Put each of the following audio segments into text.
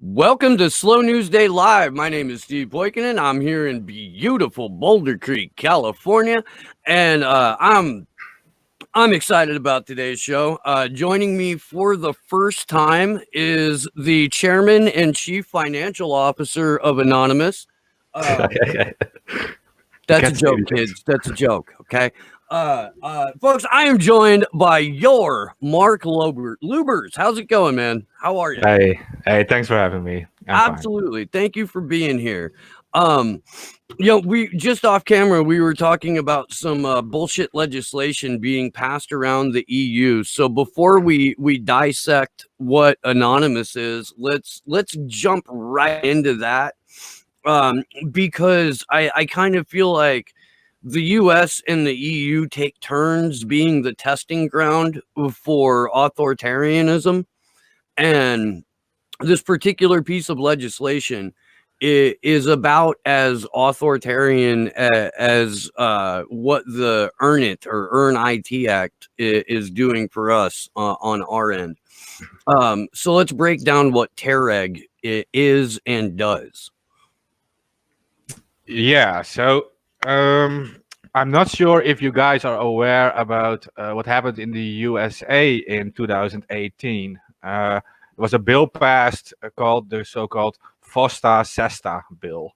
Welcome to Slow News Day Live. My name is Steve Poikinen. I'm here in beautiful Boulder Creek, California, and I'm excited about today's show. Joining me for the first time is the chairman and chief financial officer of Anonymous. That's a joke, kids. That's a joke. Okay. Folks, I am joined by your Mark Lubers. How's it going, man? How are you? Hey, thanks for having me. Absolutely. Thank you for being here. We just off camera, we were talking about some bullshit legislation being passed around the EU. So before we dissect what Anonymous is, let's jump right into that. Because I kind of feel like the US and the EU take turns being the testing ground for authoritarianism, and this particular piece of legislation is about as authoritarian as what the Earn It or Earn IT Act is doing for us on our end. So let's break down what TEREG is and does. Yeah, so I'm not sure if you guys are aware about what happened in the USA in 2018. There was a bill passed called the so-called FOSTA-SESTA bill.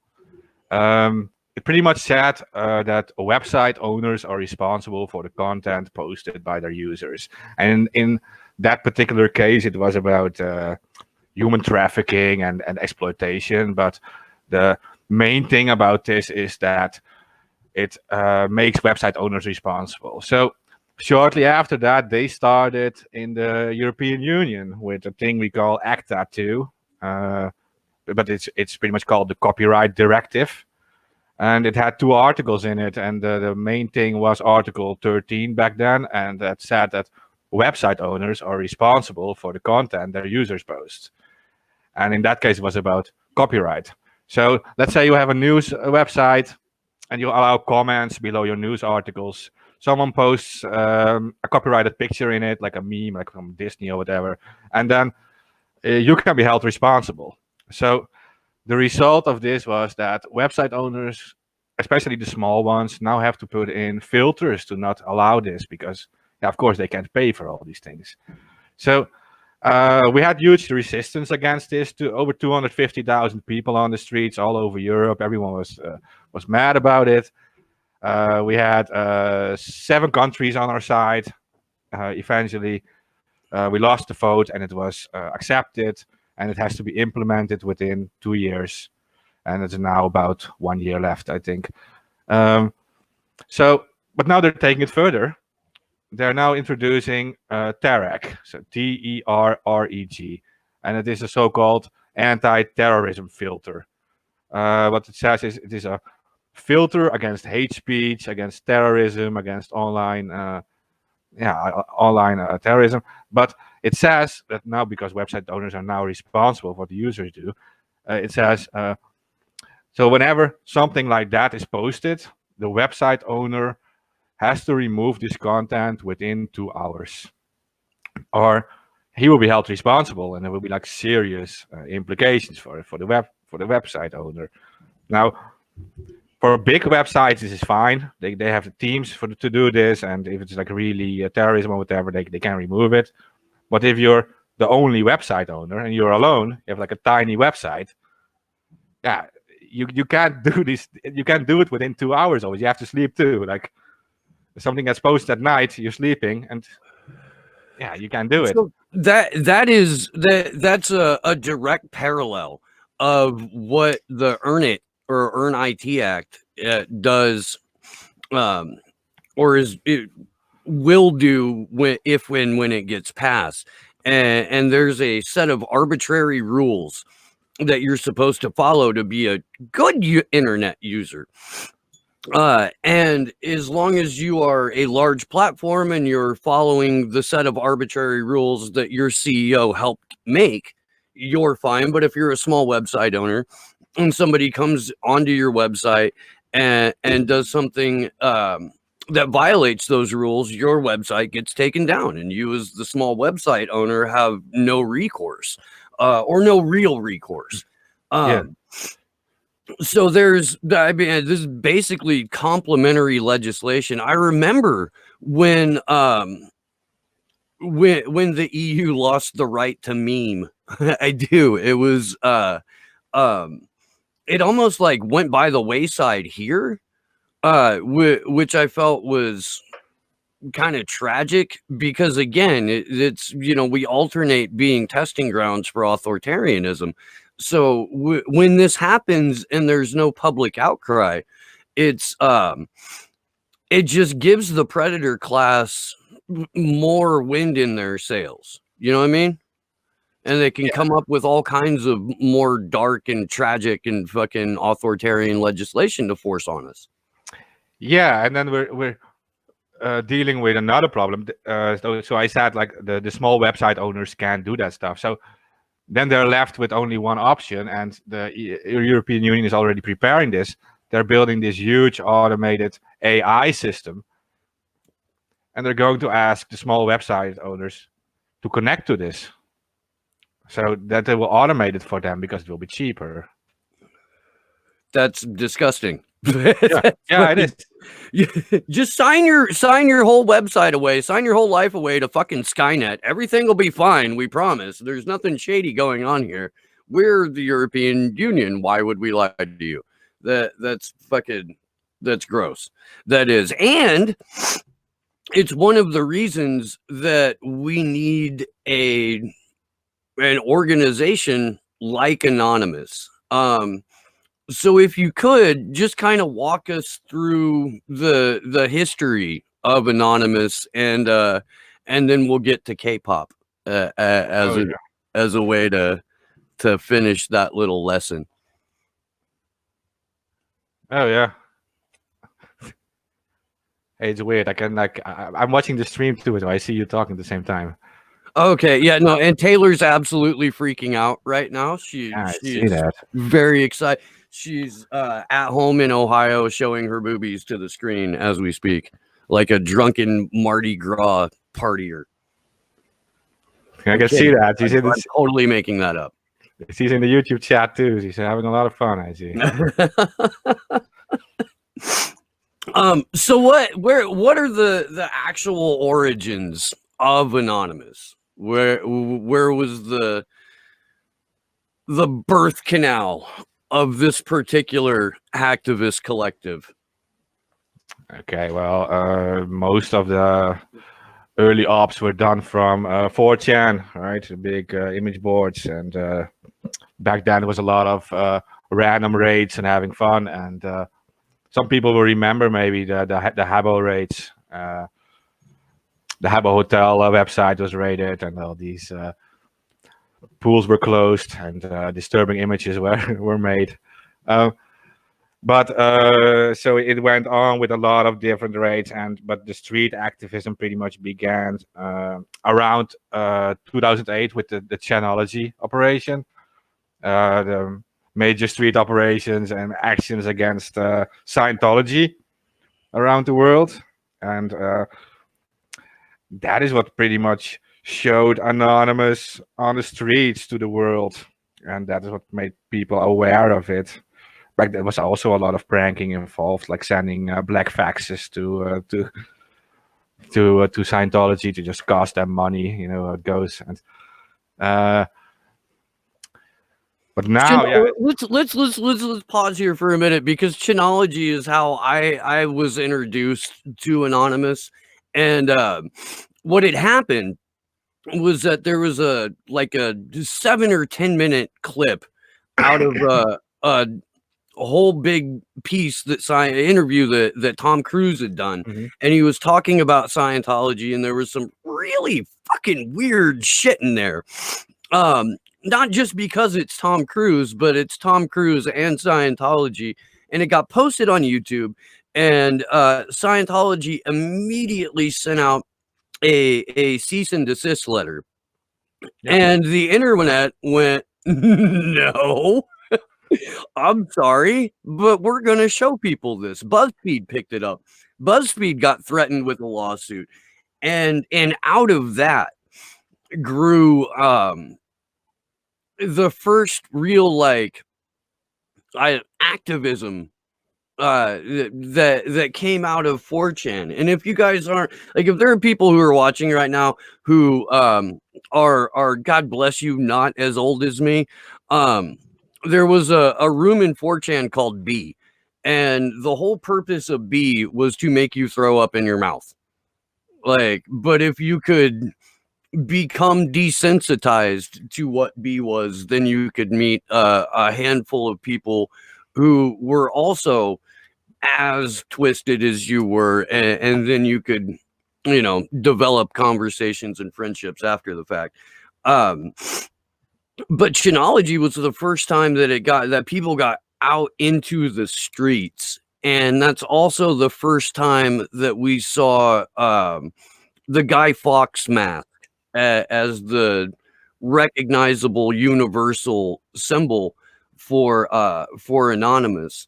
It pretty much said that website owners are responsible for the content posted by their users. And in that particular case, it was about human trafficking and exploitation. But the main thing about this is that it makes website owners responsible. So shortly after that, they started in the European Union with a thing we call ACTA 2, but it's pretty much called the Copyright Directive. And it had two articles in it, and the main thing was Article 13 back then, and that said that website owners are responsible for the content their users post. And in that case, it was about copyright. So let's say you have a news website, and you allow comments below your news articles. Someone posts a copyrighted picture in it, like a meme, like from Disney or whatever, and then you can be held responsible. So the result of this was that website owners, especially the small ones, now have to put in filters to not allow this because, of course, they can't pay for all these things. So we had huge resistance against this. Over 250,000 people on the streets all over Europe. Everyone was mad about it. We had 7 countries on our side. Eventually, we lost the vote, and it was accepted, and it has to be implemented within 2 years. And it's now about 1 year left, I think. But now they're taking it further. They're now introducing TEREG, so TERREG, and it is a so-called anti-terrorism filter. What it says is it is a filter against hate speech, against terrorism, against online terrorism. But it says that now, because website owners are now responsible for what the users do, it says, so whenever something like that is posted, the website owner has to remove this content within 2 hours, or he will be held responsible, and there will be like serious implications for the website owner. Now, for big websites, this is fine. They have the teams to do this, and if it's like really terrorism or whatever, they can remove it. But if you're the only website owner and you're alone, you have like a tiny website, yeah, you can't do this. You can't do it within 2 hours. Always, you have to sleep too. Like, something that's posted at night, you're sleeping, and yeah, you can do it. So that's a direct parallel of what the Earn It or Earn IT Act does, or it will do when it gets passed. And there's a set of arbitrary rules that you're supposed to follow to be a good internet user. And as long as you are a large platform and you're following the set of arbitrary rules that your CEO helped make, you're fine. But if you're a small website owner and somebody comes onto your website and does something that violates those rules, your website gets taken down, and you, as the small website owner, have no recourse, or no real recourse. So there's, I mean, this is basically complementary legislation. I remember when the EU lost the right to meme. I do. It was it almost like went by the wayside here, which I felt was kind of tragic, because again, it's, you know, we alternate being testing grounds for authoritarianism. So when this happens and there's no public outcry, it's it just gives the predator class more wind in their sails. You know what I mean? And they can come up with all kinds of more dark and tragic and fucking authoritarian legislation to force on us. Yeah, and then we're dealing with another problem. So I said, like, the small website owners can't do that stuff. So then they're left with only one option, and the European Union is already preparing this. They're building this huge automated AI system, and they're going to ask the small website owners to connect to this, so that they will automate it for them because it will be cheaper. That's disgusting. Yeah, it is. Just sign your whole website away, sign your whole life away to fucking Skynet. Everything will be fine, we promise. There's nothing shady going on here. We're the European Union. Why would we lie to you? That's gross. That is. And it's one of the reasons that we need an organization like Anonymous. So if you could just kind of walk us through the history of Anonymous, and then we'll get to K-pop as a way to finish that little lesson. Oh yeah. Hey, it's weird. I'm watching the stream too, so I see you talking at the same time. Okay, yeah, no, and Taylor's absolutely freaking out right now. She's very excited. She's at home in Ohio showing her boobies to the screen as we speak, like a drunken Mardi Gras partier. I can see that. I'm totally making that up. She's in the YouTube chat too. She's having a lot of fun, I see. So what are the actual origins of Anonymous? Where was the birth canal of this particular activist collective? Okay, well, most of the early ops were done from 4chan, right? The big image boards, and back then there was a lot of random raids and having fun, and some people will remember maybe the Habbo raids. The Habbo Hotel website was raided, and all these pools were closed, and disturbing images were made. But so it went on with a lot of different raids, but the street activism pretty much began around 2008 with the Chanology operation, the major street operations and actions against Scientology around the world, and that is what pretty much showed Anonymous on the streets to the world, and that is what made people aware of it. Back there was also a lot of pranking involved, like sending black faxes to Scientology to just cost them money. You know how it goes. And but now, let's pause here for a minute, because Chanology is how I was introduced to Anonymous, and what had happened was that there was a 7 or 10 minute clip out of a whole big piece interview that Tom Cruise had done, and he was talking about Scientology, and there was some really fucking weird shit in there. Not just because it's Tom Cruise, but it's Tom Cruise and Scientology, and it got posted on YouTube, and Scientology immediately sent out a cease and desist letter. Yep. And the internet went, no, I'm sorry, but we're going to show people this. BuzzFeed picked it up. BuzzFeed got threatened with a lawsuit, and out of that grew the first real activism that came out of 4chan. And if you guys aren't if there are people who are watching right now who are God bless you not as old as me, there was a room in 4chan called B, and the whole purpose of B was to make you throw up in your mouth. But if you could become desensitized to what B was, then you could meet a handful of people who were also as twisted as you were, and then you could develop conversations and friendships after the fact. But Chinology was the first time that people got out into the streets, and that's also the first time that we saw the Guy Fawkes mask as the recognizable universal symbol for Anonymous.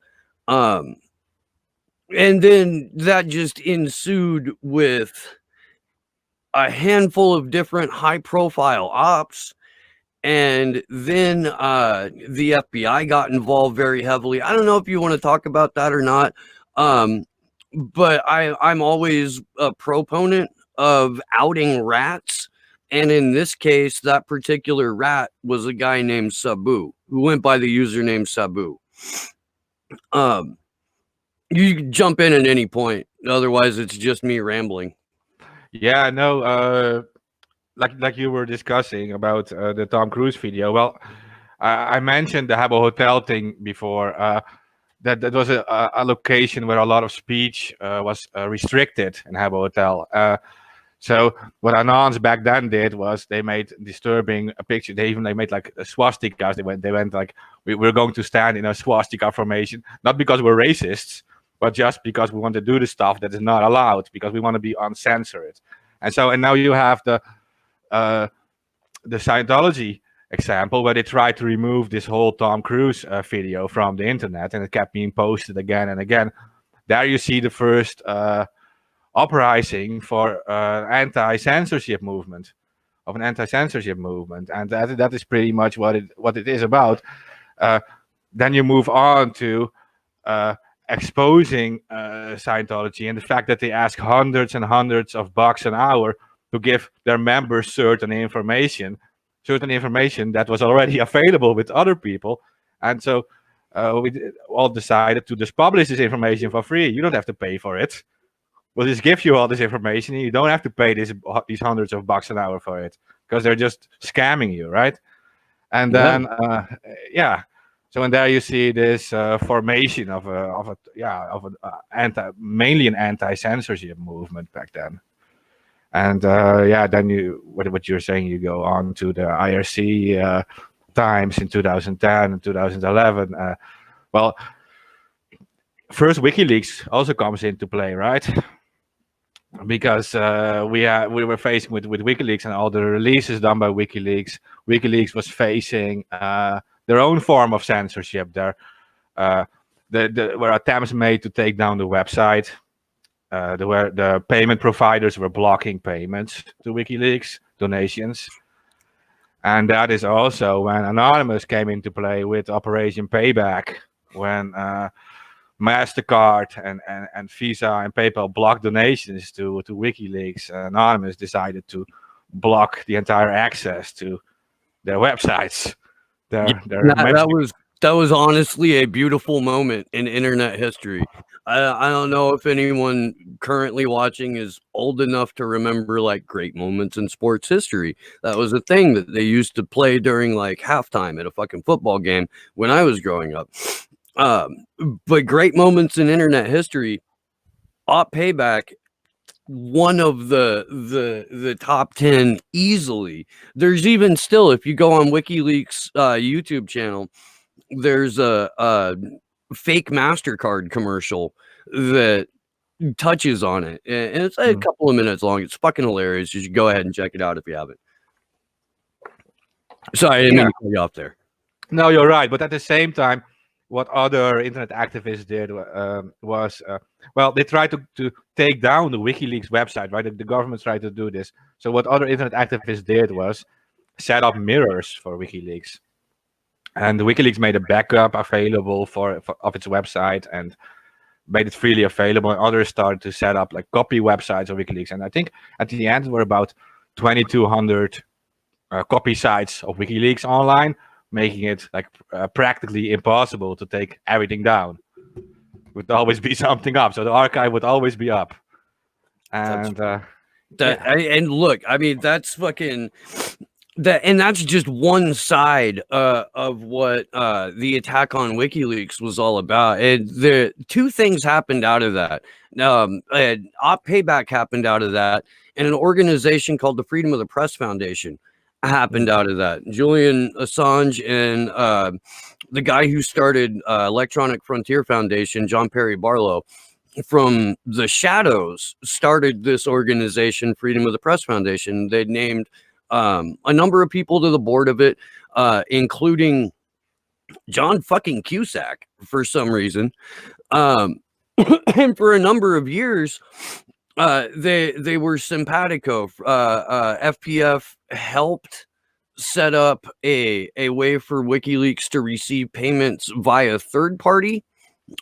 And then that just ensued with a handful of different high-profile ops, and then the FBI got involved very heavily. I don't know if you want to talk about that or not, but I'm always a proponent of outing rats, and in this case, that particular rat was a guy named Sabu, who went by the username Sabu. You can jump in at any point. Otherwise, it's just me rambling. Yeah, no. Like you were discussing about the Tom Cruise video. Well, I mentioned the Habbo Hotel thing before. That was a location where a lot of speech was restricted in Habbo Hotel. So what Anons back then did was they made disturbing pictures. They made like swastikas. They went like we're going to stand in a swastika formation, not because we're racists, but just because we want to do the stuff that is not allowed, because we want to be uncensored. And now you have the Scientology example where they tried to remove this whole Tom Cruise video from the internet, and it kept being posted again and again. There you see the first uprising for anti-censorship movement, and that is pretty much what it is about. Then you move on to exposing Scientology and the fact that they ask hundreds and hundreds of bucks an hour to give their members certain information that was already available with other people. And so we all decided to just publish this information for free. You don't have to pay for it. We'll just give you all this information, and you don't have to pay these hundreds of bucks an hour for it, because they're just scamming you, right? And then so in there you see this formation of mainly an anti-censorship movement back then. And then what you're saying, you go on to the IRC times in 2010 and 2011. Well, first WikiLeaks also comes into play, right? Because we were facing with WikiLeaks and all the releases done by WikiLeaks. WikiLeaks was facing their own form of censorship. There were attempts made to take down the website. The payment providers were blocking payments to WikiLeaks, donations. And that is also when Anonymous came into play with Operation Payback, when MasterCard and Visa and PayPal blocked donations to WikiLeaks. Anonymous decided to block the entire access to their websites. That was honestly a beautiful moment in internet history. I don't know if anyone currently watching is old enough to remember like great moments in sports history. That was a thing that they used to play during like halftime at a fucking football game when I was growing up. But great moments in internet history, Payback, one of the top 10 easily. There's even still, if you go on WikiLeaks YouTube channel, there's a fake MasterCard commercial that touches on it, and it's a couple of minutes long. It's fucking hilarious. You should go ahead and check it out if you haven't. Sorry, I didn't mean to cut you off there. No, you're right. But at the same time, what other internet activists did was Well, they tried to take down the WikiLeaks website, right? The government tried to do this. So what other internet activists did was set up mirrors for WikiLeaks. And WikiLeaks made a backup available for of its website and made it freely available. And others started to set up like copy websites of WikiLeaks. And I think at the end, there were about 2,200 copy sites of WikiLeaks online, making it like practically impossible to take everything down. Would always be something up, so the archive would always be up. And and look, I mean, that's fucking that, and that's just one side of what the attack on WikiLeaks was all about. And the two things happened out of that. Payback happened out of that, and an organization called the Freedom of the Press Foundation happened out of that. Julian Assange and the guy who started Electronic Frontier Foundation, John Perry Barlow, from the shadows, started this organization, Freedom of the Press Foundation. They named a number of people to the board of it, including John fucking Cusack for some reason. And for a number of years, they were simpatico. FPF helped set up a way for WikiLeaks to receive payments via third party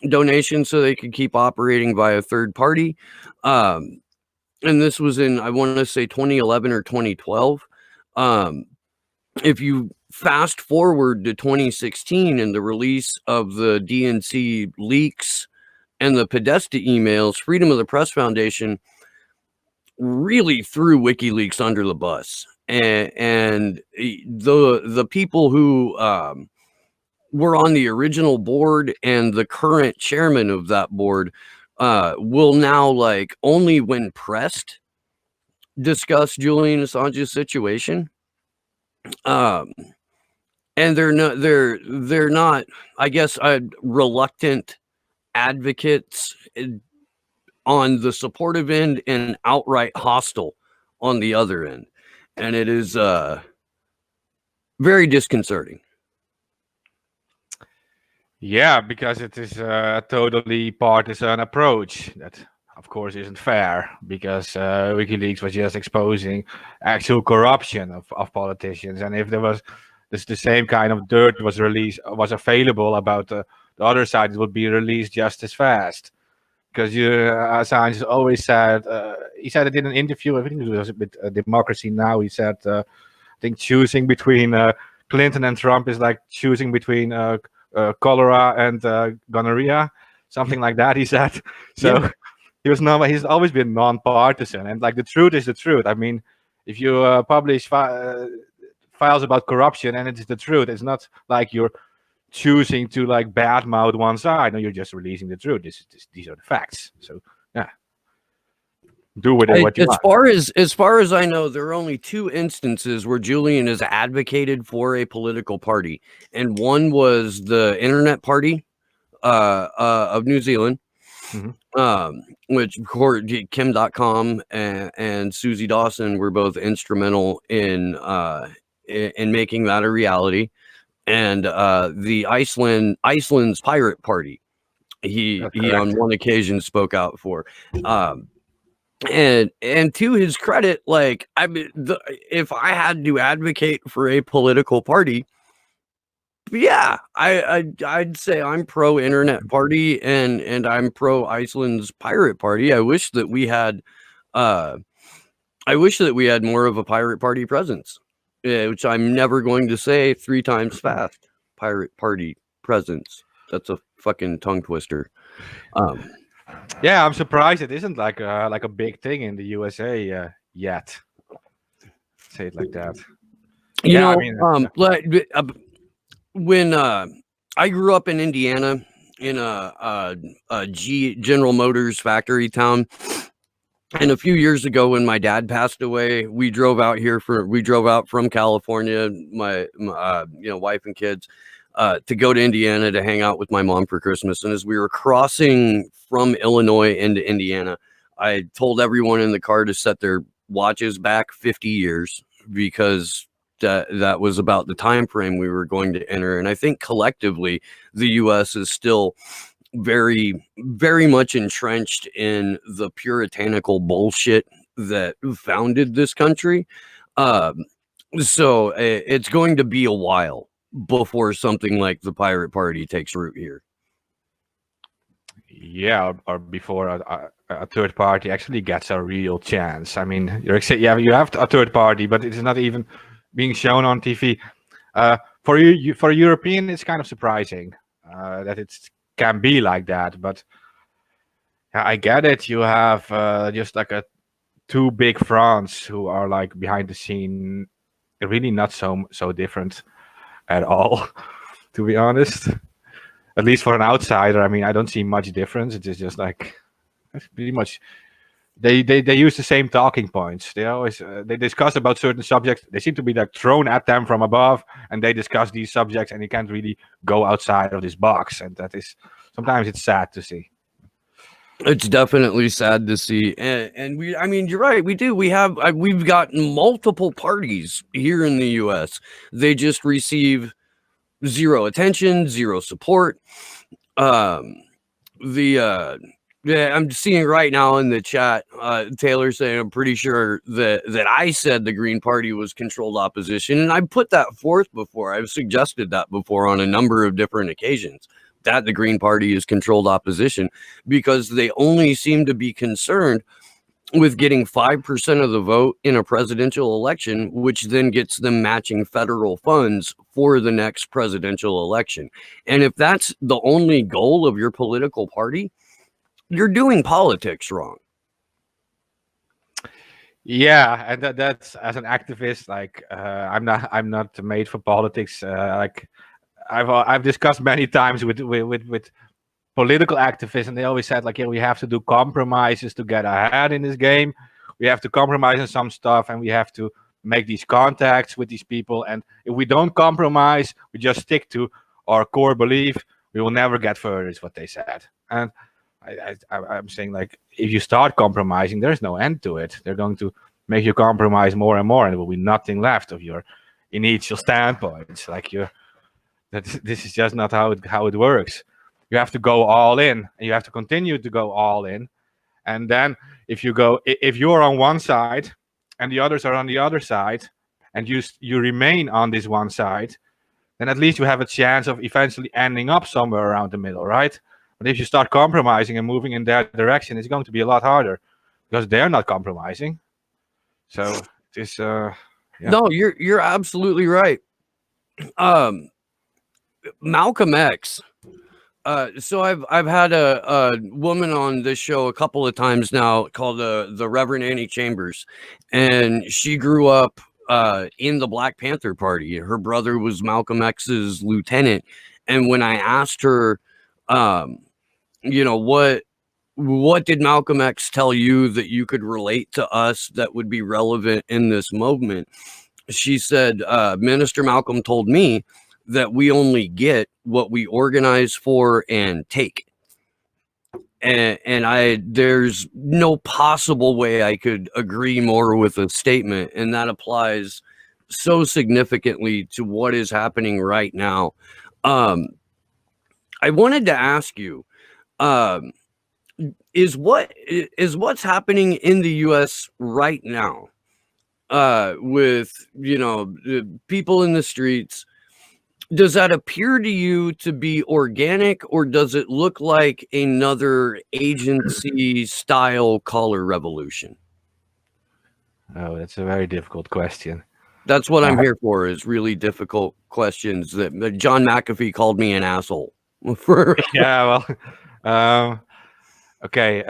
donations so they could keep operating via third party. And this was in, I want to say 2011 or 2012. If you fast forward to 2016 and the release of the DNC leaks and the Podesta emails, Freedom of the Press Foundation really threw WikiLeaks under the bus. And the people who were on the original board and the current chairman of that board will now, like, only when pressed, discuss Julian Assange's situation. And they're not, I guess, reluctant advocates on the supportive end and outright hostile on the other end. And it is very disconcerting. Yeah, because it is a totally partisan approach that, of course, isn't fair, because WikiLeaks was just exposing actual corruption of politicians. And if there was the same kind of dirt was available about the other side, it would be released just as fast. Because Assange always said, he said it in an interview, I think it was with Democracy Now! He said, I think choosing between Clinton and Trump is like choosing between cholera and gonorrhea, something like that, he said. So yeah. He's always been non-partisan, and like the truth is the truth. I mean, if you publish files about corruption and it's the truth, it's not like you're choosing to like badmouth one side. No, you're just releasing the truth. These are the facts. So yeah, do with it what you want. As far as I know, there are only two instances where Julian has advocated for a political party, and one was the Internet Party of New Zealand, which Kim.com and Susie Dawson were both instrumental in making that a reality. And the Iceland's Pirate Party, he on one occasion spoke out for. And to his credit, like, I mean, if I had to advocate for a political party, yeah, I'd say I'm pro Internet Party and I'm pro Iceland's Pirate Party. I wish that we had more of a Pirate Party presence. Which I'm never going to say 3 times fast. Pirate Party presence. That's a fucking tongue twister. Yeah, I'm surprised it isn't like a big thing in the USA yet. Say it like that. You know, when I grew up in Indiana in a General Motors factory town. And a few years ago, when my dad passed away, we drove out from California, my wife and kids, to go to Indiana to hang out with my mom for Christmas. And as we were crossing from Illinois into Indiana, I told everyone in the car to set their watches back 50 years because that was about the time frame we were going to enter. And I think collectively, the U.S. is still very, very much entrenched in the puritanical bullshit that founded this country. So it's going to be a while before something like the Pirate Party takes root here. Yeah, or before a third party actually gets a real chance. I mean, you have a third party, but it is not even being shown on TV. For you, for a European, it's kind of surprising that it can be like that. But I get it. You have just like two big fronts who are like behind the scene, really not so different at all, to be honest. At least for an outsider, I mean, I don't see much difference. It is just like it's pretty much they use the same talking points. They always they discuss about certain subjects. They seem to be like thrown at them from above, and they discuss these subjects, and you can't really go outside of this box. And that is sometimes it's sad to see. It's definitely sad to see, and I mean, you're right. We've got multiple parties here in the U.S. They just receive zero attention, zero support. Yeah, I'm seeing right now in the chat, Taylor saying, I'm pretty sure that I said the Green Party was controlled opposition. And I put that forth before. I've suggested that before on a number of different occasions, that the Green Party is controlled opposition, because they only seem to be concerned with getting 5% of the vote in a presidential election, which then gets them matching federal funds for the next presidential election. And if that's the only goal of your political party, you're doing politics wrong. Yeah, and that's as an activist, like I'm not made for politics. Like I've discussed many times with political activists, and they always said like, yeah, we have to do compromises to get ahead in this game. We have to compromise on some stuff, and we have to make these contacts with these people. And if we don't compromise, we just stick to our core belief, we will never get further, is what they said. And I'm saying, like, if you start compromising, there's no end to it. They're going to make you compromise more and more, and there will be nothing left of your initial standpoints. Like this is just not how it works. You have to go all in, and you have to continue to go all in. And then if you're on one side and the others are on the other side, and you remain on this one side, then at least you have a chance of eventually ending up somewhere around the middle, right? But if you start compromising and moving in that direction, it's going to be a lot harder because they're not compromising. So it's yeah. No, you're absolutely right. Malcolm X. So I've had a woman on this show a couple of times now called the Reverend Annie Chambers, and she grew up in the Black Panther Party. Her brother was Malcolm X's lieutenant, and when I asked her, you know, what did Malcolm X tell you that you could relate to us that would be relevant in this movement? She said, Minister Malcolm told me that we only get what we organize for and take. And there's no possible way I could agree more with a statement. And that applies so significantly to what is happening right now. I wanted to ask you, is what's happening in the US right now, with, you know, people in the streets, does that appear to you to be organic, or does it look like another agency style color revolution? Oh, that's a very difficult question. That's what I'm here for, is really difficult questions that John McAfee called me an asshole for. Yeah, well, okay.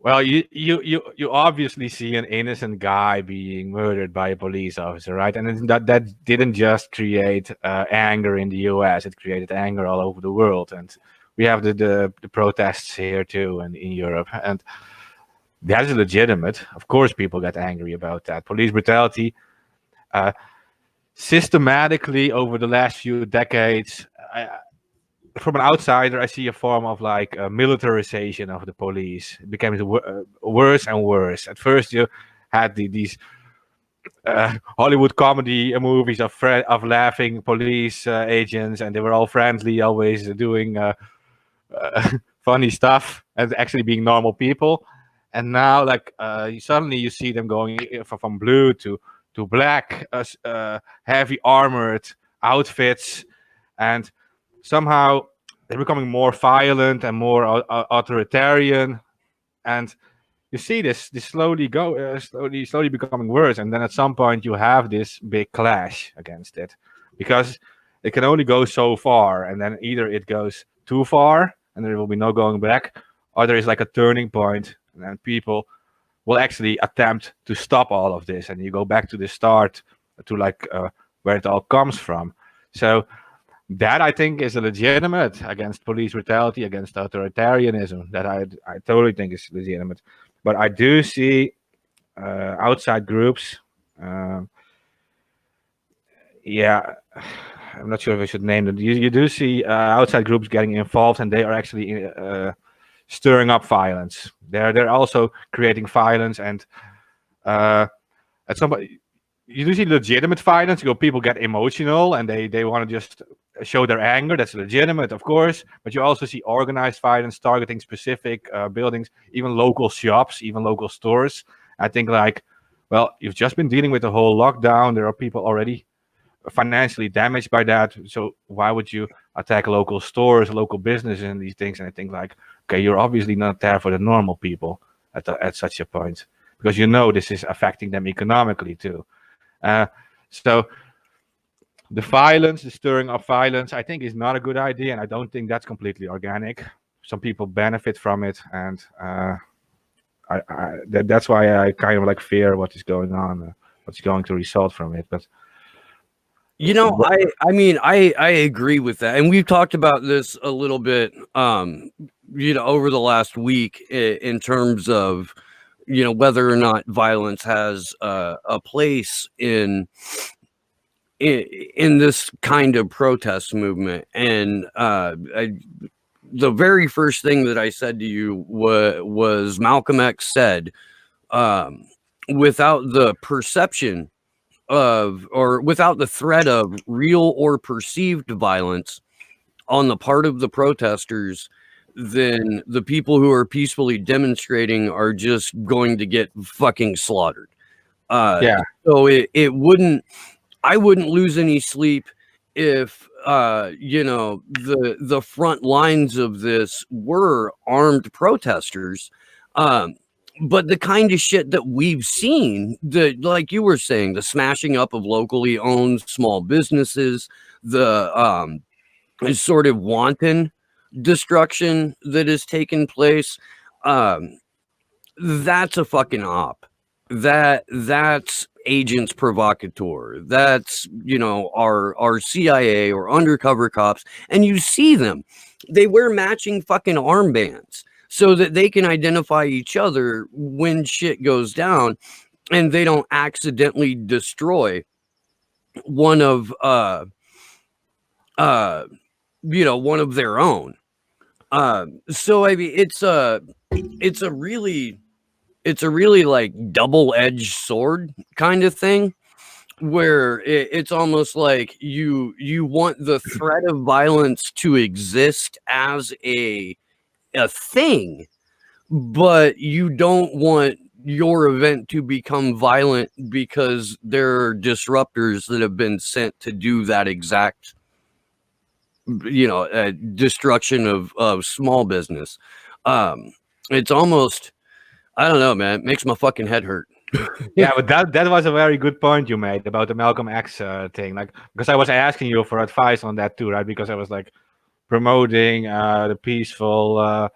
Well, you obviously see an innocent guy being murdered by a police officer, right? And that didn't just create anger in the U.S. It created anger all over the world, and we have the protests here too, and in Europe, and that's legitimate. Of course, people get angry about that. Police brutality, systematically over the last few decades. From an outsider, I see a form of like militarization of the police. It became worse and worse. At first, you had these Hollywood comedy movies of laughing police agents, and they were all friendly, always doing funny stuff as actually being normal people. And now, like, suddenly you see them going from blue to black, heavy armored outfits, and somehow they're becoming more violent and more authoritarian. And you see this slowly becoming worse, and then at some point you have this big clash against it, because it can only go so far, and then either it goes too far and there will be no going back, or there is like a turning point, and then people will actually attempt to stop all of this, and you go back to the start, to like where it all comes from. So that, I think, is a legitimate against police brutality, against authoritarianism. That I totally think is legitimate. But I do see outside groups. Yeah, I'm not sure if I should name them. You do see outside groups getting involved, and they are actually stirring up violence. They're also creating violence, and at some point you do see legitimate violence. People get emotional and they want to just show their anger. That's legitimate, of course. But you also see organized violence targeting specific buildings, even local shops, even local stores. I think, like, well, you've just been dealing with the whole lockdown. There are people already financially damaged by that. So why would you attack local stores, local businesses, and these things? And I think, like, okay, you're obviously not there for the normal people at such a point, because this is affecting them economically too. So the violence, the stirring of violence, I think is not a good idea, and I don't think that's completely organic. Some people benefit from it, and that's why I kind of like fear what is going on, what's going to result from it. But I mean, I agree with that, and we've talked about this a little bit, over the last week in terms of, whether or not violence has a place in this kind of protest movement. And the very first thing that I said to you was Malcolm X said, without the perception of, or without the threat of real or perceived violence on the part of the protesters, then the people who are peacefully demonstrating are just going to get fucking slaughtered. So I wouldn't lose any sleep if the front lines of this were armed protesters. But the kind of shit that we've seen, like you were saying, the smashing up of locally owned small businesses, the sort of wanton destruction that has taken place, that's a fucking op. That's agents provocateur. That's our CIA or undercover cops, and you see them. They wear matching fucking armbands so that they can identify each other when shit goes down, and they don't accidentally destroy one of one of their own. So I mean, it's a really like double-edged sword kind of thing, where it's almost like you want the threat of violence to exist as a thing, but you don't want your event to become violent because there are disruptors that have been sent to do that exact destruction of small business. It's almost, I don't know, man, it makes my fucking head hurt. Yeah, but that was a very good point you made about the Malcolm X thing. Like, because I was asking you for advice on that too, right? Because I was like promoting the peaceful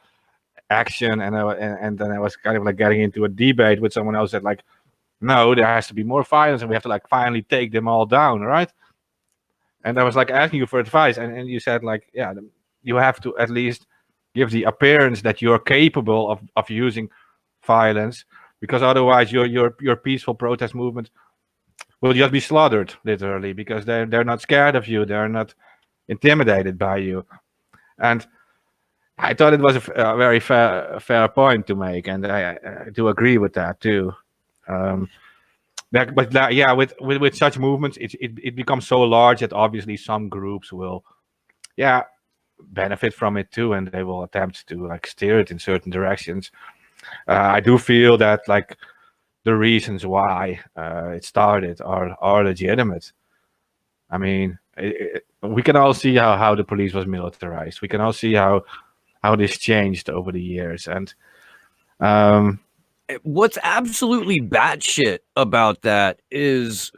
action, and then I was kind of like getting into a debate with someone else that, like, no, there has to be more violence, and we have to like finally take them all down, right? And I was like asking you for advice, and you said, like, yeah, you have to at least give the appearance that you're capable of using violence, because otherwise your peaceful protest movement will just be slaughtered, literally, because they're not scared of you, they're not intimidated by you. And I thought it was a very fair point to make, and I do agree with that too. Yeah, with such movements, it becomes so large that obviously some groups will, yeah, benefit from it too, and they will attempt to like steer it in certain directions. I do feel that like the reasons why it started are legitimate. I mean, we can all see how the police was militarized. We can all see how this changed over the years, and what's absolutely batshit about that is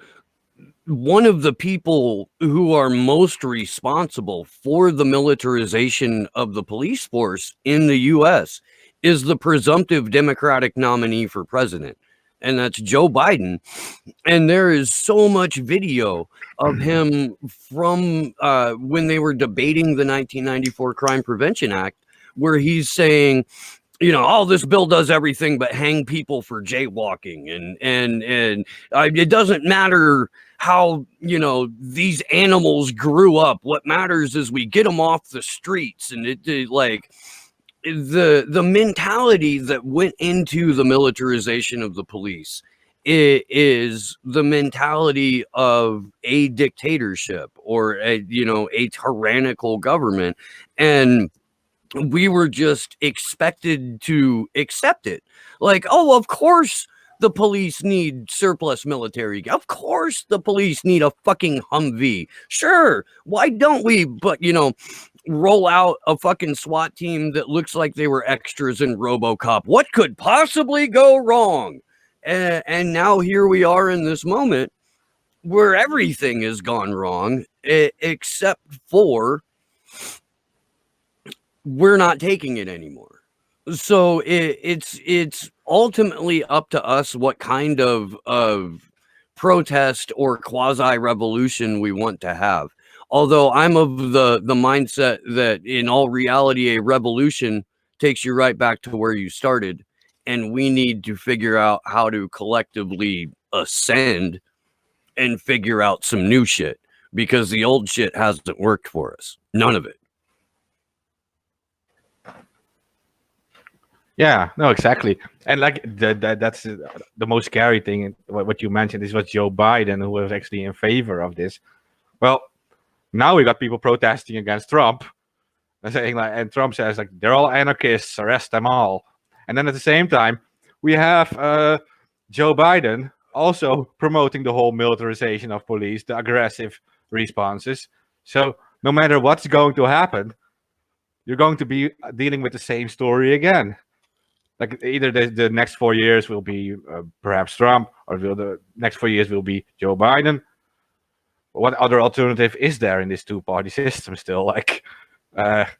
one of the people who are most responsible for the militarization of the police force in the US is the presumptive Democratic nominee for president, and that's Joe Biden. And there is so much video of him from when they were debating the 1994 Crime Prevention Act, where he's saying, you know, oh, this bill does everything but hang people for jaywalking, and it doesn't matter how, you know, these animals grew up. What matters is we get them off the streets. And it like the mentality that went into the militarization of the police is the mentality of a dictatorship or a, you know, a tyrannical government, and we were just expected to accept it. Like, oh, of course the police need surplus military. Of course the police need a fucking Humvee. Sure, why don't we? But, you know, roll out a fucking SWAT team that looks like they were extras in RoboCop. What could possibly go wrong? And now here we are in this moment where everything has gone wrong, except for we're not taking it anymore. So it's ultimately up to us what kind of protest or quasi revolution we want to have. Although I'm of the mindset that in all reality, a revolution takes you right back to where you started, and we need to figure out how to collectively ascend and figure out some new shit, because the old shit hasn't worked for us. None of it. Yeah, no, exactly. And like that's the most scary thing. What you mentioned is what Joe Biden, who was actually in favor of this. Well, now we got people protesting against Trump and saying like, and Trump says like they're all anarchists, arrest them all. And then at the same time, we have Joe Biden also promoting the whole militarization of police, the aggressive responses. So no matter what's going to happen, you're going to be dealing with the same story again. Like either the next 4 years will be perhaps Trump, or the next 4 years will be Joe Biden. What other alternative is there in this two-party system still? Like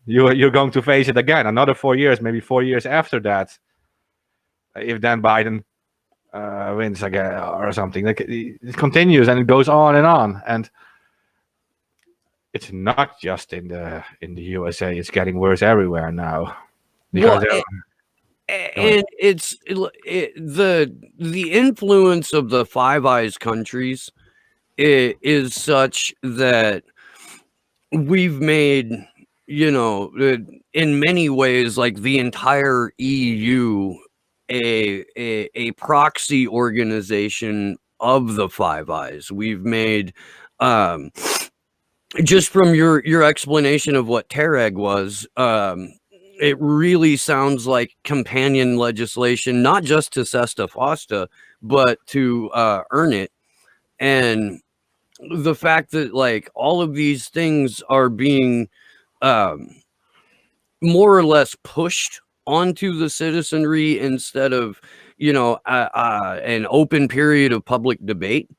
you're going to face it again, another 4 years, maybe 4 years after that. If then Biden wins again or something, like it continues and it goes on, and it's not just in the USA. It's getting worse everywhere now. Because well, and it's the influence of the Five Eyes countries is such that we've made, you know, in many ways, like the entire EU a proxy organization of the Five Eyes. We've made just from your explanation of what Tereg was, it really sounds like companion legislation, not just to Sesta Fosta, but to earn it. And the fact that like all of these things are being more or less pushed onto the citizenry instead of, you know, an open period of public debate,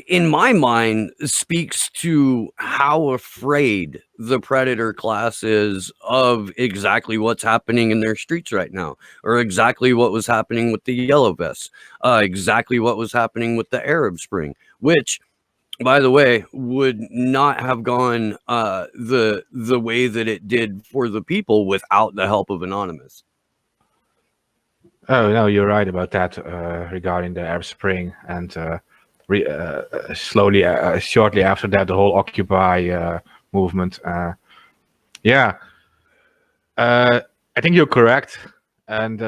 in my mind, speaks to how afraid the predator class is of exactly what's happening in their streets right now, or exactly what was happening with the yellow vests, exactly what was happening with the Arab Spring, which, by the way, would not have gone the way that it did for the people without the help of Anonymous. Oh no, you're right about that regarding the Arab Spring, and shortly after that, the whole Occupy movement. Yeah, I think you're correct. And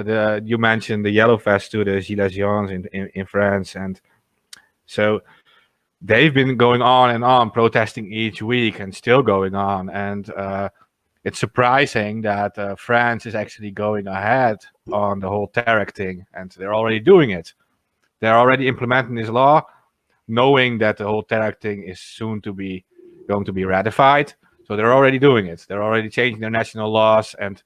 you mentioned the yellow vest to the Gilets jaunes in France, and so they've been going on and on, protesting each week and still going on. And it's surprising that France is actually going ahead on the whole Tarek thing, and they're already doing it. They're already implementing this law, knowing that the whole Tarek thing is soon to be going to be ratified. So they're already doing it. They're already changing their national laws and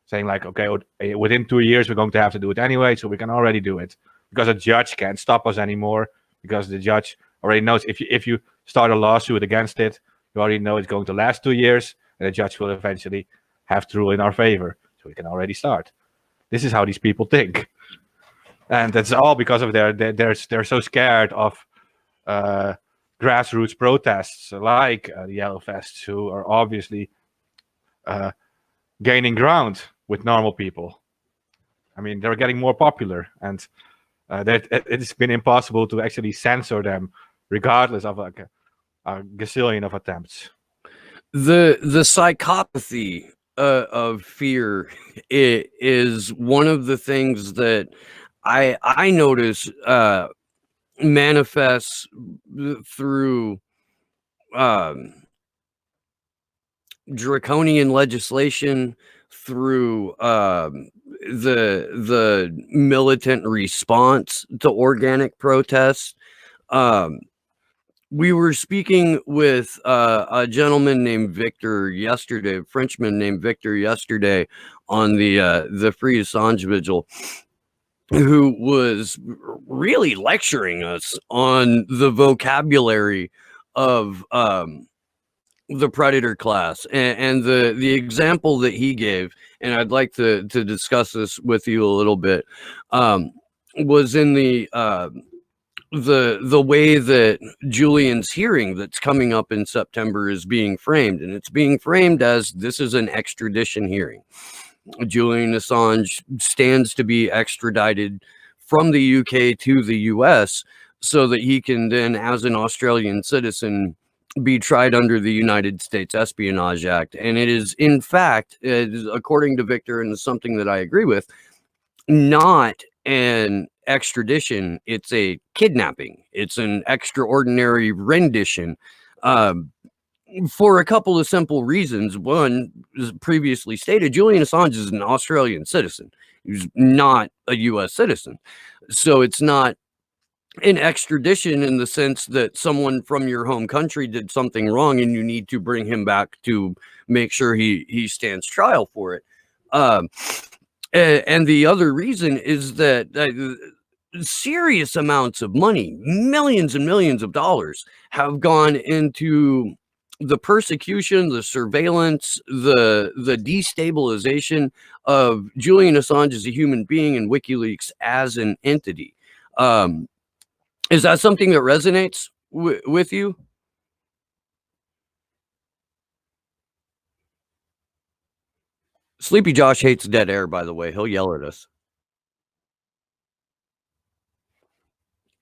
saying like, okay, within 2 years we're going to have to do it anyway, so we can already do it because a judge can't stop us anymore, because the judge already knows if you start a lawsuit against it, you already know it's going to last 2 years, and the judge will eventually have to rule in our favor, so we can already start. This is how these people think, and that's all because of they're so scared of grassroots protests like the Yellow Vests, who are obviously gaining ground with normal people. I mean, they're getting more popular, and it's been impossible to actually censor them, regardless of like a gazillion of attempts. The psychopathy of fear is one of the things that I notice manifests through draconian legislation, through the militant response to organic protests. We were speaking with a gentleman named Victor yesterday, a Frenchman named Victor yesterday, on the Free Assange vigil, who was really lecturing us on the vocabulary of the predator class, and the example that he gave, and I'd like to discuss this with you a little bit, was in the way that Julian's hearing that's coming up in September is being framed, and it's being framed as this is an extradition hearing. Julian Assange stands to be extradited from the UK to the US so that he can then, as an Australian citizen, be tried under the United States Espionage Act. And it is, in fact, according to Victor, and something that I agree with, not an extradition, it's a kidnapping. It's an extraordinary rendition, for a couple of simple reasons. One, as previously stated, Julian Assange is an Australian citizen. He's not a US citizen. So it's not an extradition in the sense that someone from your home country did something wrong and you need to bring him back to make sure he stands trial for it. And the other reason is that serious amounts of money, millions and millions of dollars, have gone into the persecution, the surveillance, the destabilization of Julian Assange as a human being and WikiLeaks as an entity. Is that something that resonates with you? Sleepy Josh hates dead air, by the way. He'll yell at us.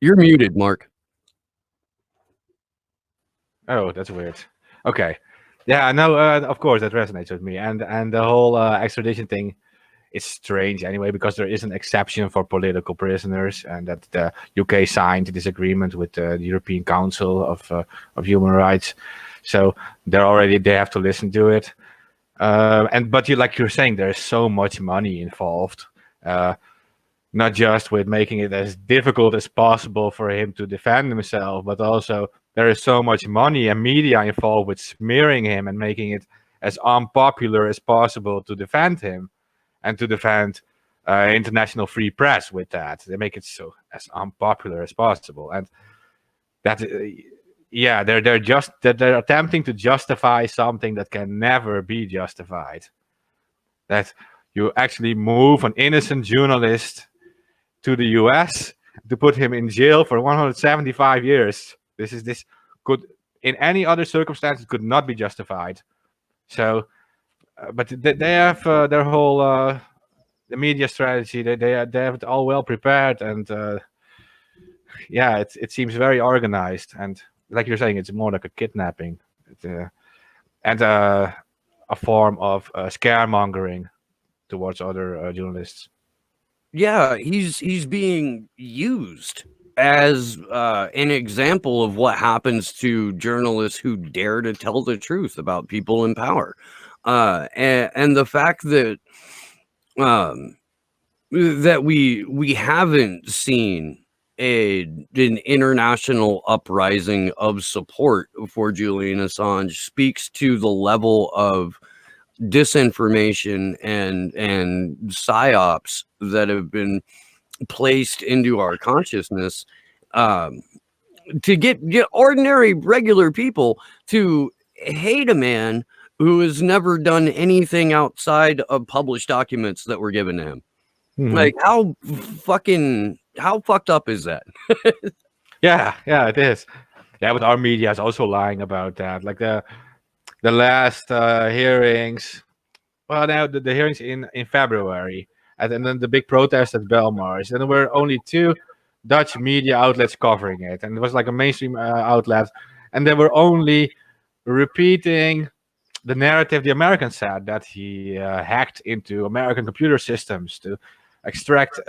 You're muted, Mark. Oh, that's weird. Okay. Yeah, no, of course that resonates with me, and the whole extradition thing is strange anyway, because there is an exception for political prisoners, and that the UK signed this agreement with the European Council of Human Rights, so they have to listen to it. But like you're saying, there's so much money involved, not just with making it as difficult as possible for him to defend himself, but also there is so much money and media involved with smearing him and making it as unpopular as possible to defend him, and to defend international free press with that. They make it so as unpopular as possible, and that, yeah, they're attempting to justify something that can never be justified. That you actually move an innocent journalist to the US to put him in jail for 175 years. This could, in any other circumstances, could not be justified. So, but they have their whole the media strategy. They have it all well prepared, and yeah, it seems very organized. And like you're saying, it's more like a kidnapping, and a form of scaremongering towards other journalists. Yeah, he's being used as an example of what happens to journalists who dare to tell the truth about people in power. And the fact that that we haven't seen an international uprising of support for Julian Assange speaks to the level of disinformation and psyops that have been placed into our consciousness, to get ordinary regular people to hate a man who has never done anything outside of published documents that were given to him. Like, how fucked up is that? Yeah, it is. Yeah, but our media is also lying about that. Like the last hearings. Well, now the hearings in February, and then the big protest at Belmarsh, and there were only 2 Dutch media outlets covering it, and it was like a mainstream outlet, and they were only repeating the narrative the Americans said, that he hacked into American computer systems to extract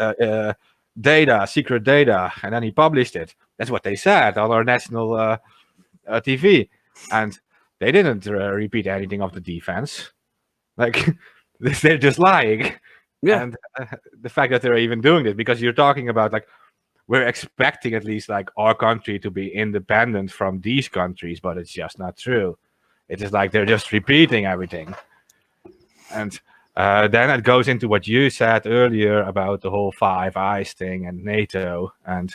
data, secret data, and then he published it. That's what they said on our national TV, and they didn't repeat anything of the defense. Like, they're just lying. Yeah. And the fact that they're even doing this, because you're talking about, like, we're expecting at least, like, our country to be independent from these countries, but it's just not true. It is like they're just repeating everything. And then it goes into what you said earlier about the whole Five Eyes thing and NATO. And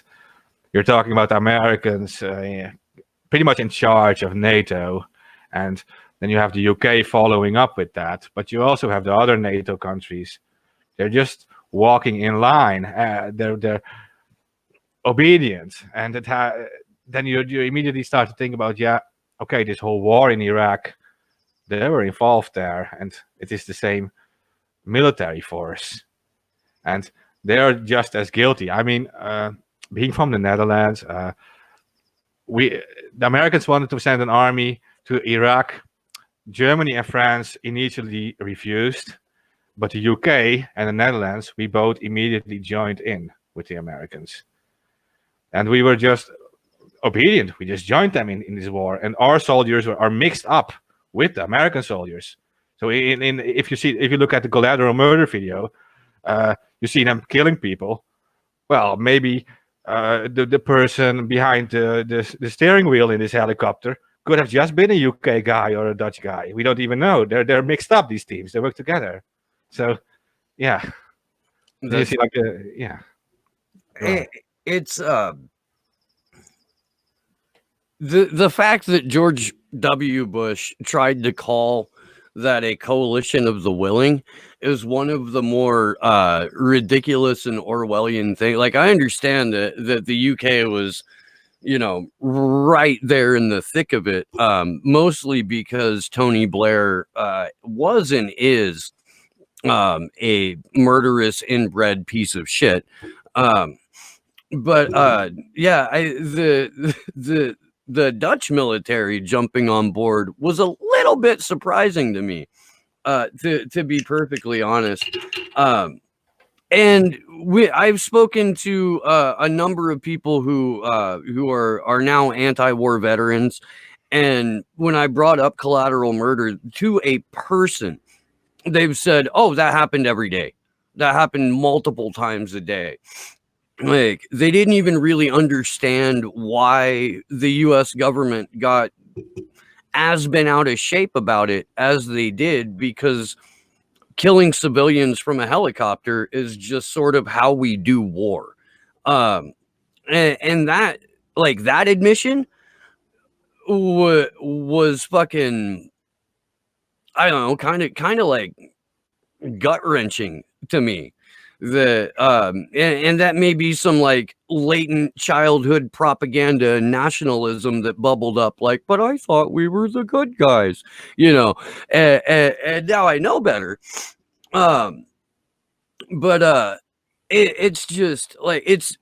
you're talking about Americans pretty much in charge of NATO. And then you have the UK following up with that. But you also have the other NATO countries. They're just walking in line. They're obedient. And then you immediately start to think about, okay, this whole war in Iraq, they were involved there. And it is the same military force. And they are just as guilty. I mean, being from the Netherlands, the Americans wanted to send an army to Iraq. Germany and France initially refused, but the UK and the Netherlands, we both immediately joined in with the Americans. And we were just obedient. We just joined them in this war. And our soldiers are mixed up with the American soldiers. So if you look at the collateral murder video, you see them killing people. Well, maybe the person behind the steering wheel in this helicopter could have just been a UK guy or a Dutch guy. We don't even know. They're mixed up, these teams. They work together. So, yeah. You see, like, yeah. It's the fact that George W. Bush tried to call that a coalition of the willing is one of the more ridiculous and Orwellian things. Like, I understand that the UK was, right there in the thick of it, mostly because Tony Blair was and is a murderous, inbred piece of shit. But the Dutch military jumping on board was a little bit surprising to me, to be perfectly honest. And I've spoken to a number of people who are now anti-war veterans, and when I brought up collateral murder to a person, they've said, "Oh, that happened every day. That happened multiple times a day." Like, they didn't even really understand why the U.S. government got as been out of shape about it as they did, because killing civilians from a helicopter is just sort of how we do war. And that, like, that admission was fucking, I don't know, kind of like gut wrenching to me. And that may be some like latent childhood propaganda and nationalism that bubbled up, like, but I thought we were the good guys, and now I know better. But it's just like, it's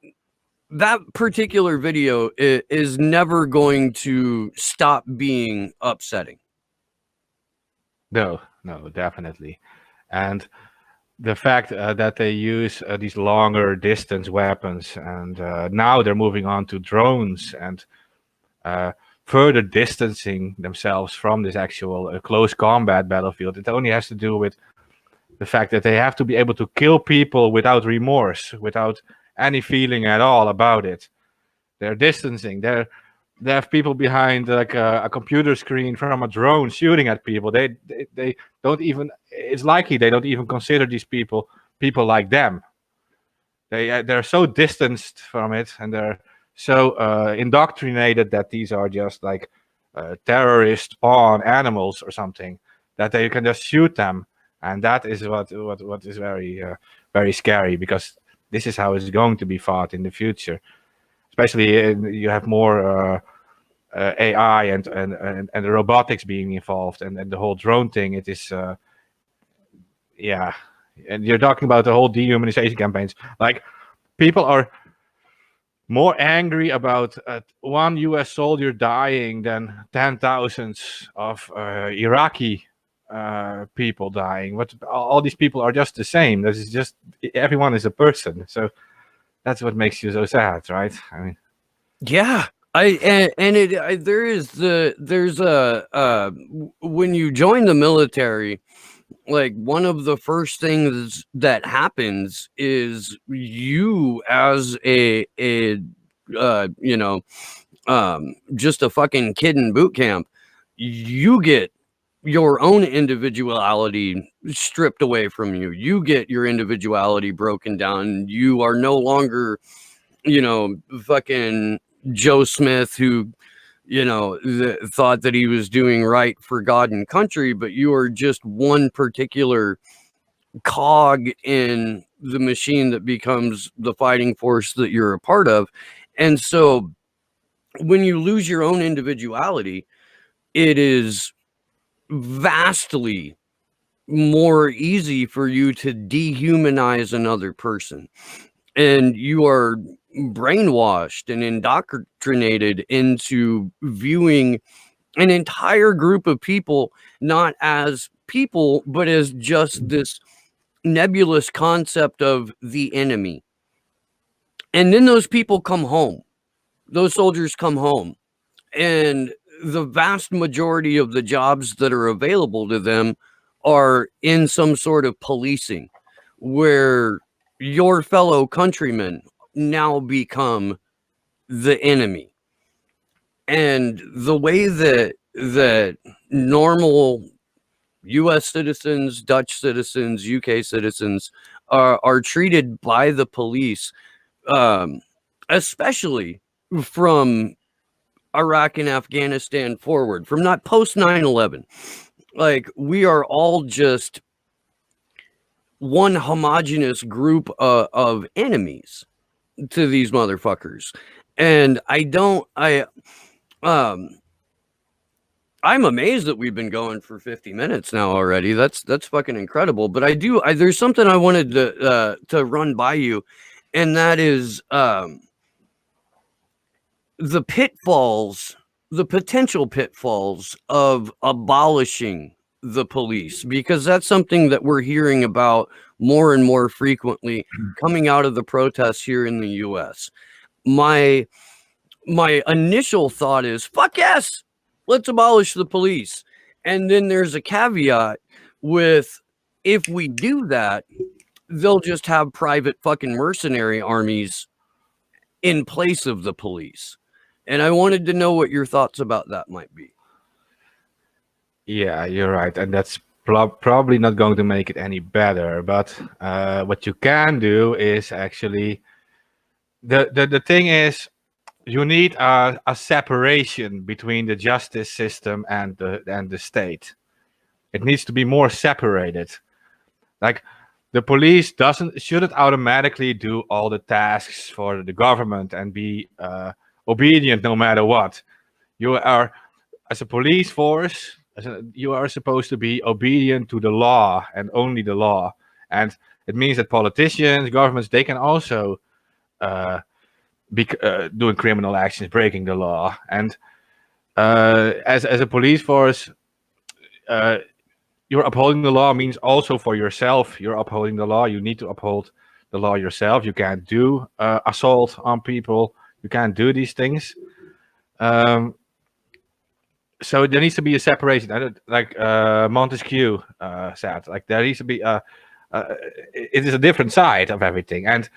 that particular video is never going to stop being upsetting. No, definitely. And the fact that they use these longer distance weapons, and now they're moving on to drones and further distancing themselves from this actual close combat battlefield. It only has to do with the fact that they have to be able to kill people without remorse, without any feeling at all about it. They're distancing. They have people behind like a computer screen from a drone shooting at people. They don't even. It's likely they don't even consider these people like them. They're so distanced from it, and they're so indoctrinated that these are just like terrorist pawn animals or something, that they can just shoot them, and that is what is very very scary, because this is how it's going to be fought in the future. Especially you have more AI and robotics being involved, and the whole drone thing. It is yeah, and you're talking about the whole dehumanization campaigns. Like, people are more angry about one U.S. soldier dying than 10,000 of Iraqi people dying. But all these people are just the same. This is just, everyone is a person. So that's what makes you so sad, right? I mean, yeah. There's a when you join the military, like, one of the first things that happens is you, as a you know, just a fucking kid in boot camp, you get your own individuality stripped away from you. You get your individuality broken down. You are no longer, fucking Joe Smith, who, thought that he was doing right for God and country, but you are just one particular cog in the machine that becomes the fighting force that you're a part of. And so when you lose your own individuality, it is vastly more easy for you to dehumanize another person. And you are brainwashed and indoctrinated into viewing an entire group of people not as people, but as just this nebulous concept of the enemy. And then those people come home. Those soldiers come home. And the vast majority of the jobs that are available to them are in some sort of policing, where your fellow countrymen now become the enemy. And the way that normal US citizens, Dutch citizens, UK citizens are treated by the police, especially from Iraq and Afghanistan forward, from not post 9/11, like, we are all just one homogenous group of enemies to these motherfuckers. And I'm amazed that we've been going for 50 minutes now already. That's fucking incredible. But there's something I wanted to run by you, and that is the pitfalls, the potential pitfalls of abolishing the police, because that's something that we're hearing about more and more frequently coming out of the protests here in the US. My initial thought is, fuck yes, let's abolish the police. And then there's a caveat with, if we do that, they'll just have private fucking mercenary armies in place of the police. And I wanted to know what your thoughts about that might be. yeah, you're right, and that's probably not going to make it any better. But what you can do is actually, the thing is, you need a separation between the justice system and the state. It needs to be more separated. Like, the police shouldn't automatically do all the tasks for the government and be obedient no matter what. You are, as a police force, you are supposed to be obedient to the law and only the law. And it means that politicians, governments, they can also be doing criminal actions, breaking the law. And as a police force, you're upholding the law means also for yourself. You're upholding the law. You need to uphold the law yourself. You can't do assault on people. You can't do these things. So there needs to be a separation. Like Montesquieu said, like there needs to be it is a different side of everything, and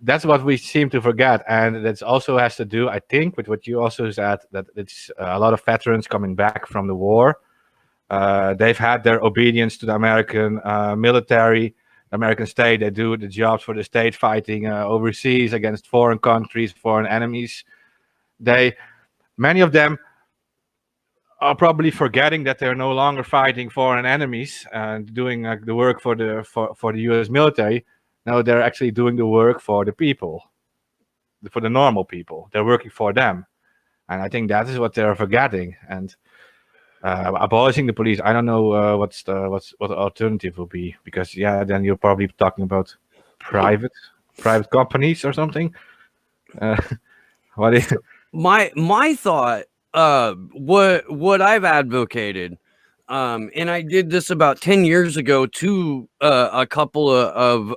that's what we seem to forget. And that also has to do, I think, with what you also said, that it's a lot of veterans coming back from the war. They've had their obedience to the American military, the American state. They do the jobs for the state, fighting overseas against foreign countries, foreign enemies. Many of them are probably forgetting that they're no longer fighting foreign enemies and doing the work for the U.S. military. No, they're actually doing the work for the people, for the normal people. They're working for them, and I think that is what they're forgetting. And abolishing the police, I don't know what the alternative will be, because then you're probably talking about private companies or something. What is my thought? What I've advocated, and I did this about 10 years ago to a couple of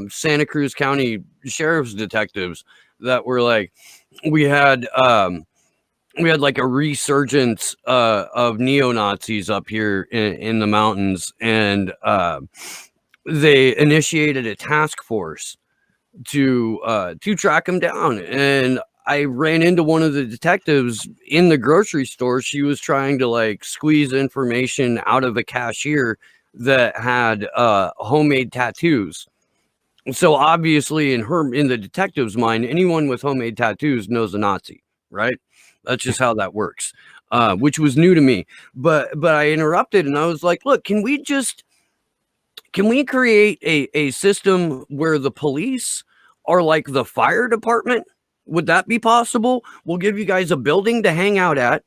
Santa Cruz County sheriff's detectives that were like, we had like a resurgence of neo-Nazis up here in the mountains, and they initiated a task force to track them down. And I ran into one of the detectives in the grocery store. She was trying to like squeeze information out of a cashier that had homemade tattoos. So obviously in the detective's mind, anyone with homemade tattoos knows a Nazi, right? That's just how that works, which was new to me. But I interrupted and I was like, look, can we create a system where the police are like the fire department? Would that be possible? We'll give you guys a building to hang out at.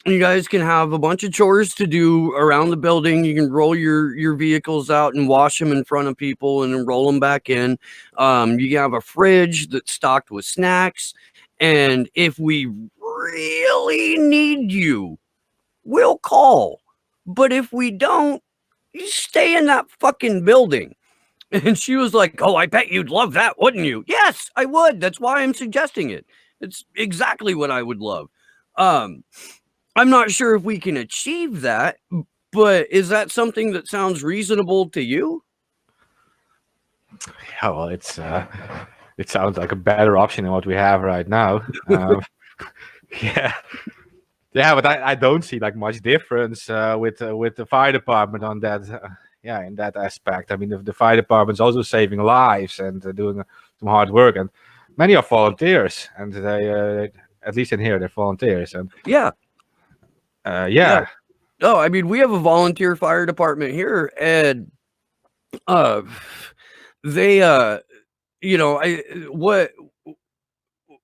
You guys can have a bunch of chores to do around the building. You can roll your vehicles out and wash them in front of people and then roll them back in. You can have a fridge that's stocked with snacks. And if we really need you, we'll call. But if we don't, you stay in that fucking building. And she was like, oh, I bet you'd love that, wouldn't you? Yes, I would. That's why I'm suggesting it. It's exactly what I would love. I'm not sure if we can achieve that, but is that something that sounds reasonable to you? Yeah, well, it sounds like a better option than what we have right now. Yeah. Yeah, but I don't see like much difference with the fire department on that. In that aspect. I mean, the fire department's also saving lives and doing some hard work, and many are volunteers, and they at least in here they're volunteers. And yeah. Oh, I mean, we have a volunteer fire department here, and they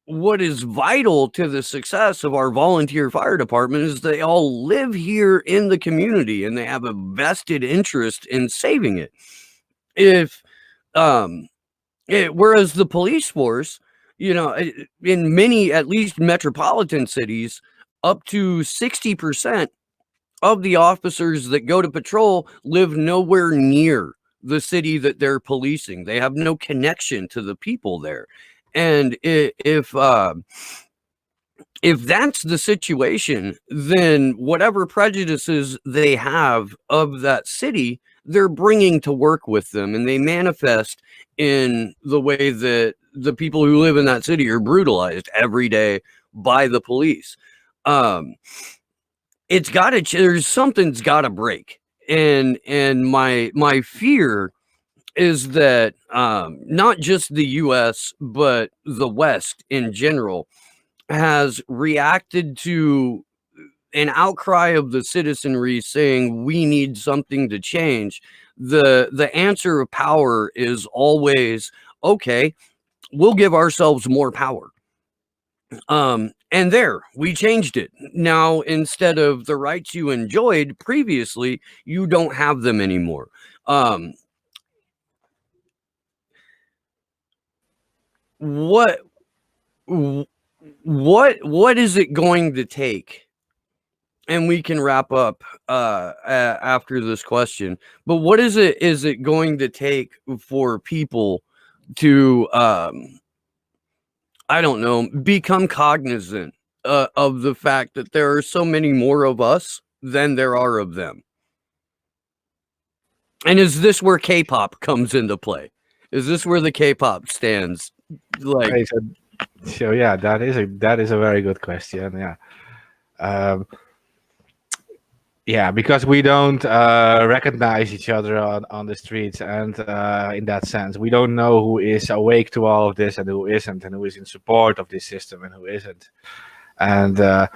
what is vital to the success of our volunteer fire department is they all live here in the community and they have a vested interest in saving it. Whereas the police force, in many, at least metropolitan cities, up to 60% of the officers that go to patrol live nowhere near the city that they're policing. They have no connection to the people there. And if that's the situation, then whatever prejudices they have of that city, they're bringing to work with them, and they manifest in the way that the people who live in that city are brutalized every day by the police. Something's got to break, and my fear is that not just the U.S. but the West in general has reacted to an outcry of the citizenry saying we need something to change. The answer of power is always, okay, we'll give ourselves more power. And there, we changed it. Now, instead of the rights you enjoyed previously, you don't have them anymore. What is it going to take and we can wrap up after this question. But what is it going to take for people to I don't know, become cognizant of the fact that there are so many more of us than there are of them? And is this where K-pop comes into play? Is this where the K-pop stands? Like, Okay, so yeah, that is a very good question. Yeah. Yeah, because we don't recognize each other on the streets, and in that sense, we don't know who is awake to all of this and who isn't, and who is in support of this system and who isn't. And the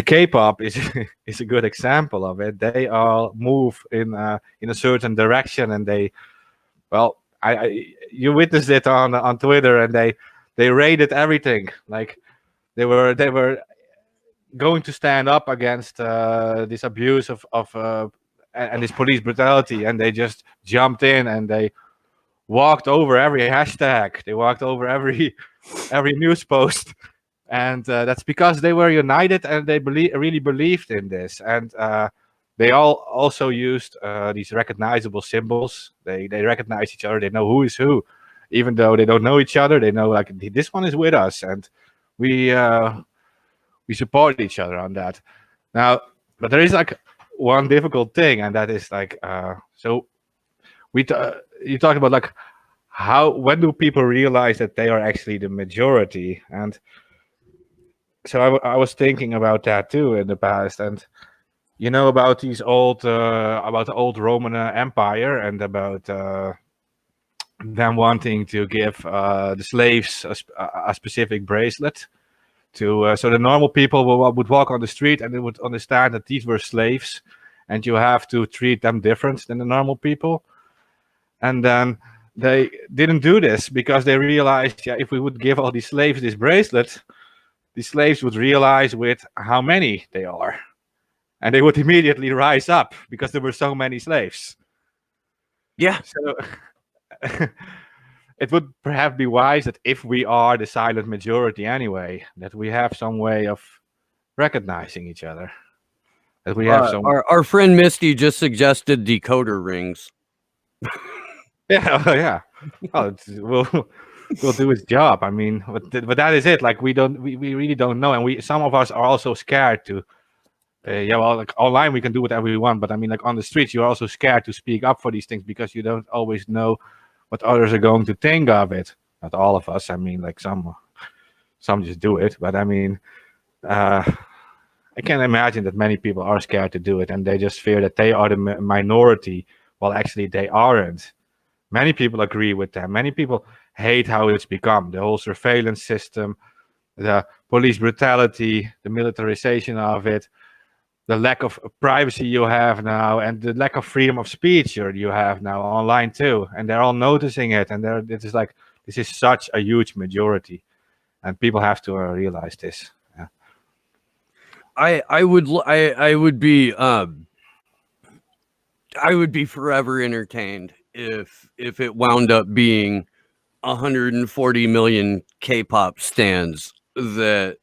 K-pop is is a good example of it. They all move in a certain direction, and well, you witnessed it on Twitter, and they rated everything. Like they were going to stand up against this abuse of and this police brutality, and they just jumped in and they walked over every hashtag, they walked over every news post, and that's because they were united and they really believed in this. And they all also used these recognizable symbols. They recognize each other, they know who is who, even though they don't know each other. They know, like, this one is with us, and we support each other on that. Now, but there is like one difficult thing, and that is like, so you talked about like when do people realize that they are actually the majority? And so I was thinking about that too in the past, and you know, about these about the old Roman Empire, and about them wanting to give the slaves a specific bracelet to so the normal people would walk on the street and they would understand that these were slaves, and you have to treat them different than the normal people. And then they didn't do this because they realized, yeah, if we would give all these slaves this bracelet, the slaves would realize with how many they are, and they would immediately rise up because there were so many slaves. yeah. So it would perhaps be wise that if we are the silent majority anyway, that we have some way of recognizing each other. That we have some. Our friend Misty just suggested decoder rings. Yeah, yeah. Oh, we'll do his job. I mean, but that is it. Like we really don't know, and some of us are also scared to. Yeah, well, like online we can do whatever we want, but I mean, like on the streets, you're also scared to speak up for these things because you don't always know what others are going to think of it. Not all of us. I mean, like some just do it, but I mean, I can imagine that many people are scared to do it, and they just fear that they are the minority, while actually they aren't. Many people agree with them. Many people hate how it's become, the whole surveillance system, the police brutality, the militarization of it, the lack of privacy you have now, and the lack of freedom of speech you have now online too. And they're all noticing it, and this is such a huge majority, and people have to realize this. Yeah. I would be forever entertained if it wound up being 140 million K-pop stans that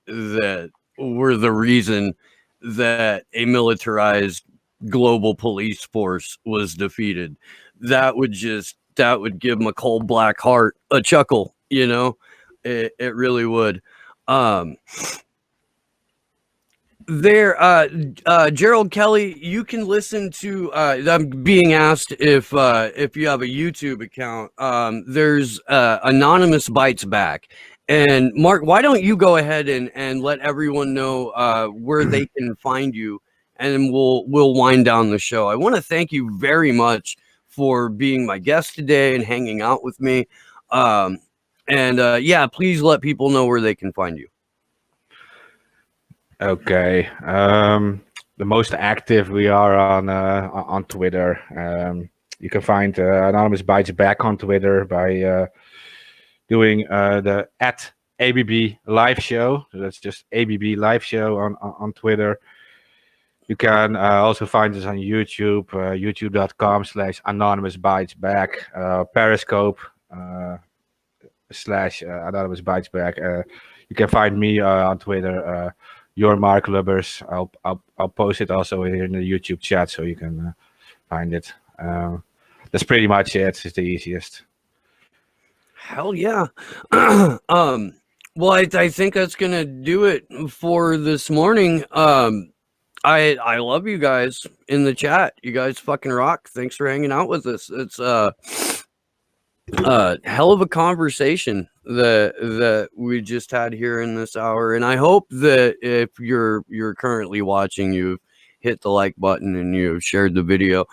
were the reason that a militarized global police force was defeated. That would give my cold black heart a chuckle, you know. It really would. Gerald Kelly, you can listen to I'm being asked if you have a YouTube account. There's Anonymous Bites Back. And Mark, why don't you go ahead and let everyone know where they can find you, and we'll wind down the show. I want to thank you very much for being my guest today and hanging out with me. Yeah, please let people know where they can find you. Okay. The most active we are on Twitter. You can find Anonymous Bites Back on Twitter by doing the @ABB Live Show. So that's just ABB Live Show on Twitter. You can also find us on YouTube, youtube.com/Anonymous Bites Back, Periscope /Anonymous Bites Back. You can find me on Twitter, your Mark Lubbers. I'll post it also here in the YouTube chat so you can find it. That's pretty much it. It's the easiest. Hell yeah. Well, I think that's gonna do it for this morning. I love you guys in the chat. You guys fucking rock. Thanks for hanging out with us. It's hell of a conversation that we just had here in this hour, and I hope that if you're currently watching, you've hit the like button and you've shared the video.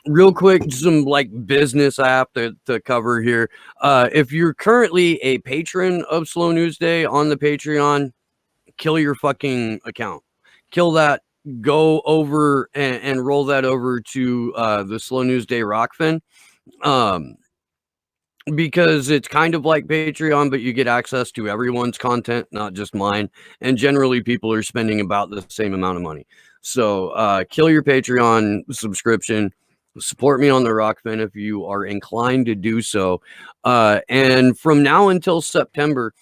Real quick, some like business I have to cover here. If you're currently a patron of Slow News Day on the Patreon, kill your fucking account. Kill that. Go over and roll that over to the Slow News Day Rockfin. Because it's kind of like Patreon, but you get access to everyone's content, not just mine. And generally, people are spending about the same amount of money. So kill your Patreon subscription. Support me on the Rockfin if you are inclined to do so. And from now until September,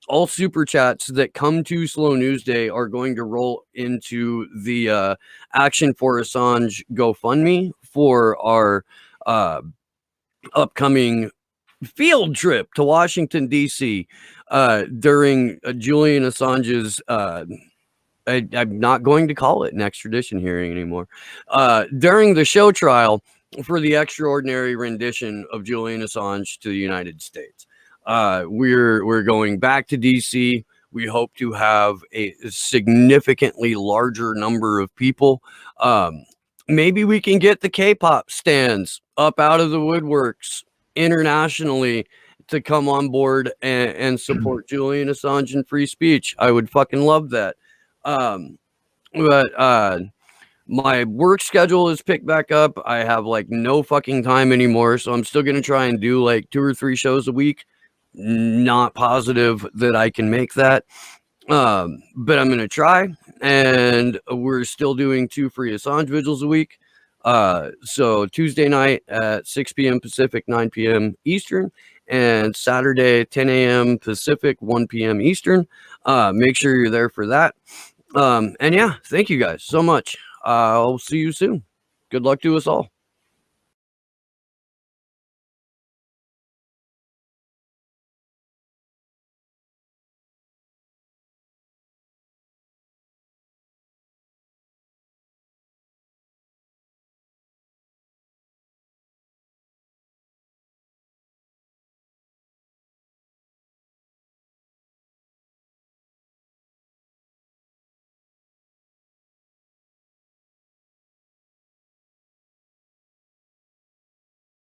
all super chats that come to Slow News Day are going to roll into the Action for Assange GoFundMe for our upcoming field trip to Washington, D.C. During Julian Assange's I'm not going to call it an extradition hearing anymore. During the show trial for the extraordinary rendition of Julian Assange to the United States. We're going back to DC. We hope to have a significantly larger number of people. Maybe we can get the K-pop stands up out of the woodworks internationally to come on board and support Julian Assange and free speech. I would fucking love that. But my work schedule is picked back up. I have like no fucking time anymore, so I'm still gonna try and do like 2 or 3 shows a week. Not positive that I can make that, but I'm gonna try. And we're still doing 2 free Assange vigils a week. So Tuesday night at 6 p.m. Pacific, 9 p.m. Eastern, and Saturday 10 a.m. Pacific, 1 p.m. Eastern. Make sure you're there for that. And yeah, thank you guys so much. I'll see you soon. Good luck to us all.